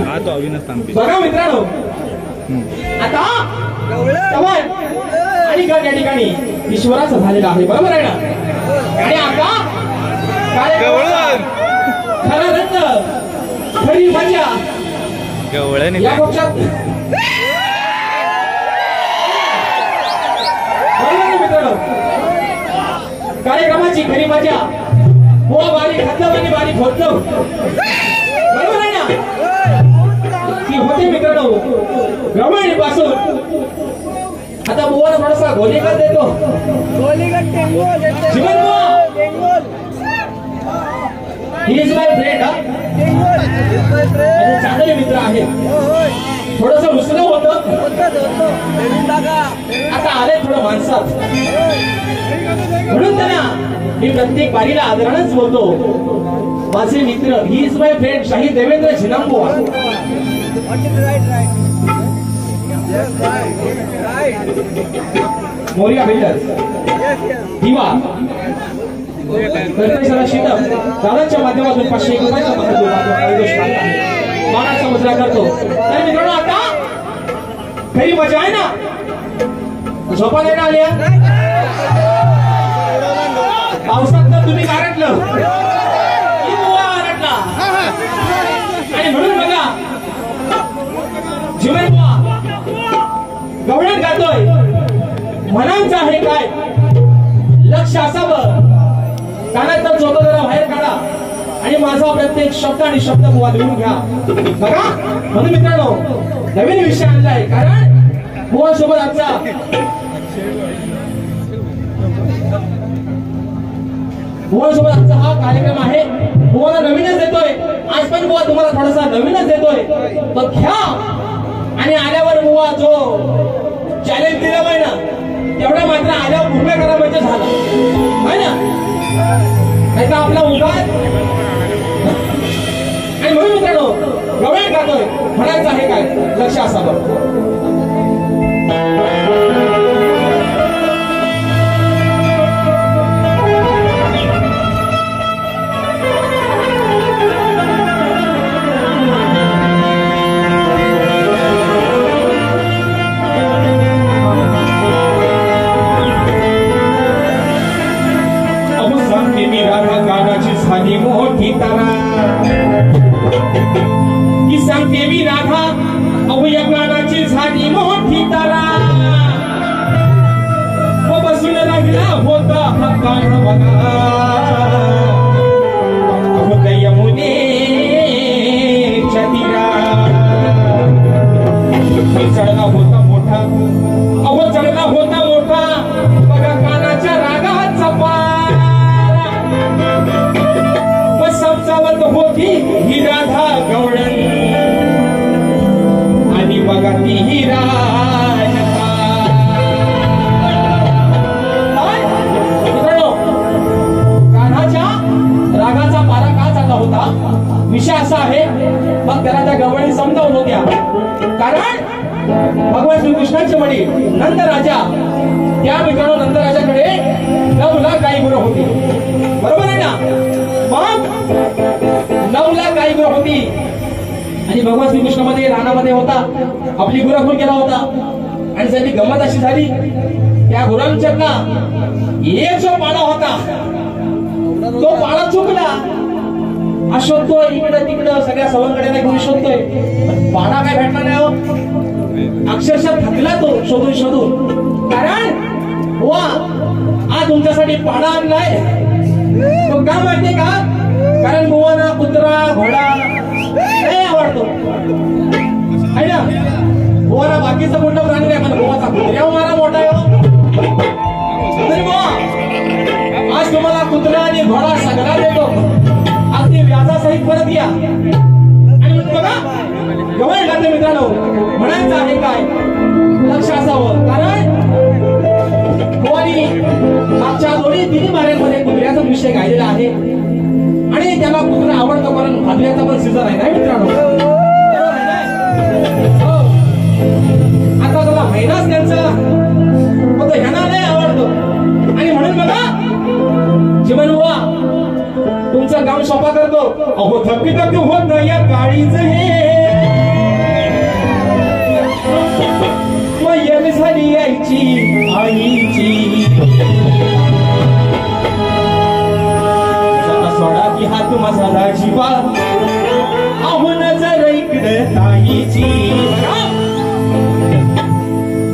हा तो अविनाश तांबे बघा मित्रांनो आता आणि या ठिकाणी ईश्वराचं झालेलं आहे बरोबर आहे ना आणि आता खरा रंग खरी मजा गवळ्याने या पक्षात मित्रांनो कार्यक्रमाची खरी मजा हो बारी खातलं आणि बारी खोदलं बरोबर आहे ना ती होते मित्रांनो गवळणी पासून आता बुवाला थोडासा गोलीगत देतो जीवन बुवा ही इज माय फ्रेंड चांगले मित्र आहे थोडस रुसलं होतं आता आले थोडं माणसात म्हणून त्यांना मी प्रत्येक बारीला आदरानच बोलतो माझे मित्र ही इज माय फ्रेंड शाही देवेंद्र झिनांबुवा मोरिया बिल्डर्स दिवा कर्तव्याला शीतम दादांच्या माध्यमातून 501 रुपयाचा मानाचा मुद्रा करतो तर मित्रांनो आता खरी मजा आहे ना झोपा नाही आल्या पावसात तर तुम्ही गारटलं आणि म्हणून बघा जीवन गवळण गातोय म्हणांचं आहे काय लक्ष असावं कानात झोप जरा बाहेर काढा आणि माझा प्रत्येक शब्द आणि शब्द बुवा लिहून घ्या बघा म्हणून मित्रांनो नवीन विषय आणलाय कारण बुवा सोबत आजचा बुवा सोबत आजचा हा कार्यक्रम आहे बुवाला नवीनच देतोय आज पण बुवा तुम्हाला थोडासा नवीनच देतोय तो घ्या आणि आल्यावर बुवा जो चॅलेंज दिलं पाहिजे ना तेवढा मात्र आल्यावर उभे करा म्हणजे झाला आहे ना नाही तर आपला उगाच आणि म्हणून मित्रांनो गवळण गातोय म्हणायचं आहे काय लक्ष असावं झाली मोठी तारा की सांगते मी राधा अवया गाण्याची झाली मोठी तारा बसून राहिला होता हा कान बघा हृदय मुने चतिरा चढला होता मोठा अहो चढला होता मोठा बघा कानाच्या रागाचा पारा समजावत होती ही राधा गवळण आणि बघा ती ही कान्हाच्या रागाचा पारा का चालला होता विषय असा आहे मग त्याला त्या गवळणी समजावून होत्या कारण भगवान श्रीकृष्णाचे वडील नंद राजा त्या मित्रांनो नंद राजाकडे 9 लाख गाई गुरं होती बरोबर आहे ना मग 9 लाख गाई गुरं होती आणि भगवान श्रीकृष्णामध्ये रानामध्ये होता आपली गुराखोर केला होता आणि त्याची गंमत अशी झाली त्या गुरांच्या ना एक जो पाडा होता तो पाडा चुकला शोधतोय इकडं तिकडं सगळ्या सवंगड्यांना घेऊन शोधतोय पाडा काय भेटला नाही हो अक्षरशः थकला तो शोधून शोधून कारण वा हा तुमच्यासाठी पाडा आणलाय तो का माहितीये का कारण बुवाना कुत्रा घोडा नाही आवडतो आहे ना बुवाना बाकीचा मोठा प्राणी नाही पण बुवाचा कुत्र्यावर मारा मोठा आहे तरी बुवा आज तुम्हाला कुत्रा आणि घोडा सगळा देतो अगदी व्याजासहित परत या आणि बघा गवळण गाते मित्रांनो म्हणायचं आहे काय लक्ष असावं कारण बुवानी मागच्या 2-3 माऱ्यांमध्ये कुत्र्याचा विषय गायलेला आहे आणि त्याला कुत्रा आवडतो कारण भाजल्याचा पण सीझन आहे ना मित्रांनो आता त्याला महिनाच त्यांचा फक्त ह्यांना नाही आवडतो आणि म्हणून बघा जीवन बुवा तुमचं काम सोपा करतो अहो थकी होत या गाडीच हे हरीची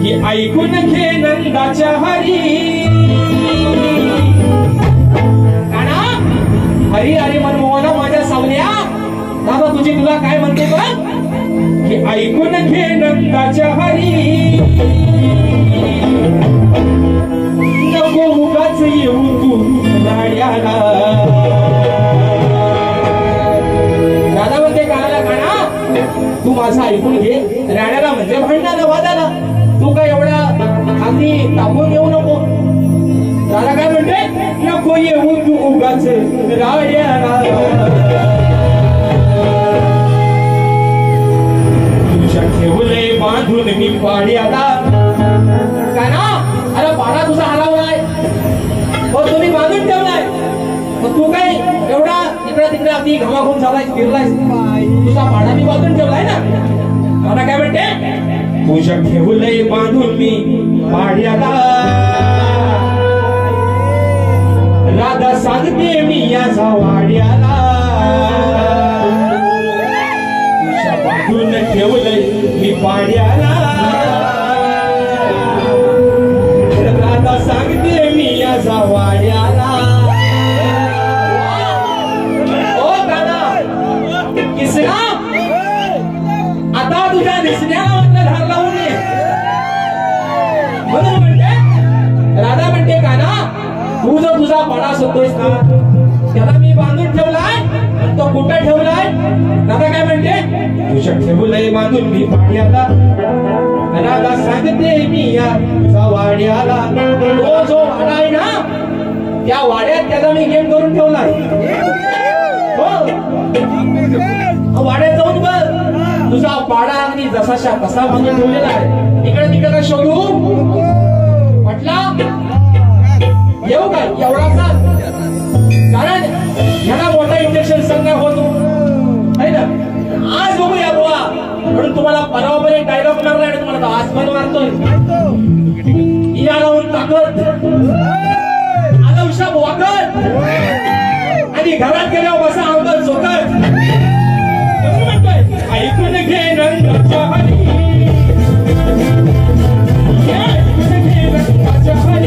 ही ऐकून घे नंदाच्या हरी काना हरी हरी मनमोहना माझ्या सावल्या दादा तुझी तुला काय म्हणते बघ की ऐकून घे नंदाच्या हरी नको उगाच येऊ तू राड्याला राधा म्हणते कानाला काना तू माझं ऐकून घे राड्याला म्हणजे भांडणाला वादाला तू काय एवढा अगदी तापून येऊ नको राधा काय म्हणते नको येऊ तू उगाच राड्याला ठेवलंय बांधून मी पाड्याला काना अरे पाडा तुझा हलावलाय हो तुम्ही बांधून ठेवलाय मग तू काय एवढा इकडे तिकडे अगदी घामाघूम झालाय फिरलाय तुझा पाडा मी बांधून ठेवलाय ना मला काय म्हणते तुझ्या ठेवलंय बांधून मी पाड्याला राधा सांगते मी या वाड्याला बांधून ठेवलंय मी पाड्याला राधा सांगते मी या वाड्याला ओ दादा किसना आता तुझ्या दिसण्याला म्हटलं धार लावून ये म्हणून म्हणते राधा म्हणते काना तू जो तुझा पाडा सुटतोयस ना त्याला मी बांधून ठेवलाय तो कुठे ठेवलाय दादा काय म्हणते तुझ्या ठेवलंय बांधून मी पाड्याला राधा सांगते मी या वाड्याला तो जो वाडा आहे ना त्या वाड्यात त्याला मी गेम करून ठेवलाय हो वाड्यात जाऊन बघ तुझा पाडा अगदी जसाशा कसा बांधून ठेवलेला आहे इकडे तिकडे शोधू म्हटला येऊ काय एवढाचा कारण ह्याला मोठा इंजेक्शन संघ होतो है ना आज बघूया बुवा म्हणून तुम्हाला परवापर्यंत एक डायलॉग मारला आणि तुम्हाला आसमान मारतोय या राहून ताकद आदवशा वाकत आणि घरात गेल्यावर बसा अवघड चोकत म्हणतोय ऐकून घे नंदाच्या हरी ऐकून घे नंदाच्या हरी